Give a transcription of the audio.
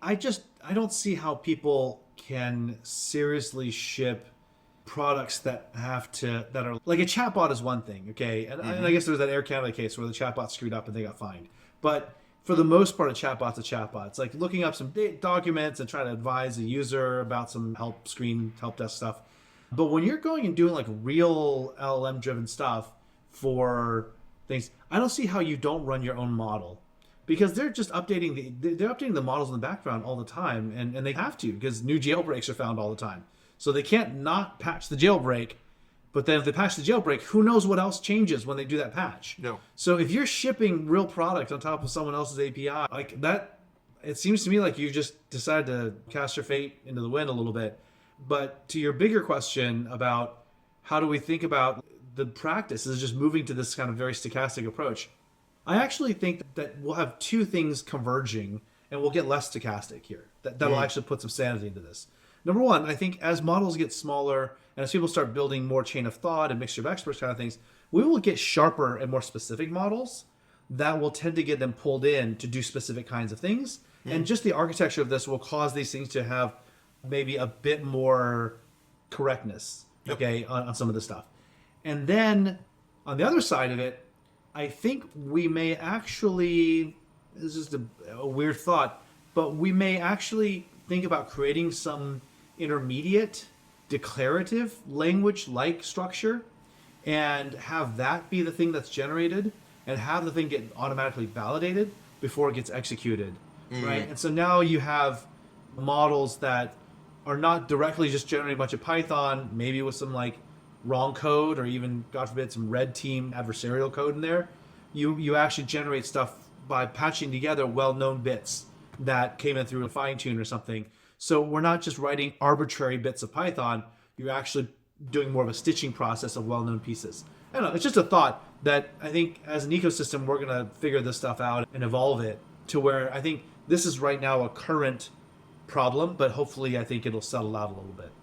I don't see how people can seriously ship products that are like a chatbot is one thing, okay? And I guess there was that Air Canada case where the chatbot screwed up and they got fined. But for the most part, a chatbot's a chatbot. It's like looking up some documents and trying to advise a user about some help desk stuff. But when you're going and doing like real LLM driven stuff for things, I don't see how you don't run your own model, because they're just updating the models in the background all the time, and they have to, because new jailbreaks are found all the time. So they can't not patch the jailbreak, but then if they patch the jailbreak, who knows what else changes when they do that patch? No. So if you're shipping real product on top of someone else's API, like that, it seems to me like you just decided to cast your fate into the wind a little bit. But to your bigger question about how do we think about the practice is just moving to this kind of very stochastic approach, I actually think that we'll have two things converging and we'll get less stochastic here. That'll actually put some sanity into this. Number one, I think as models get smaller and as people start building more chain of thought and mixture of experts kind of things, we will get sharper and more specific models that will tend to get them pulled in to do specific kinds of things. And just the architecture of this will cause these things to have maybe a bit more correctness, okay, on some of the stuff. And then on the other side of it, I think we may actually, this is just a weird thought, but we may actually think about creating some intermediate declarative language-like structure and have that be the thing that's generated and have the thing get automatically validated before it gets executed, right? And so now you have models that are not directly just generating a bunch of Python, maybe with some like wrong code or even, God forbid, some red team adversarial code in there. You actually generate stuff by patching together well-known bits that came in through a fine tune or something. So we're not just writing arbitrary bits of Python. You're actually doing more of a stitching process of well-known pieces. I don't know. It's just a thought that I think as an ecosystem, we're going to figure this stuff out and evolve it to where I think this is right now a current problem, but hopefully I think it'll settle out a little bit.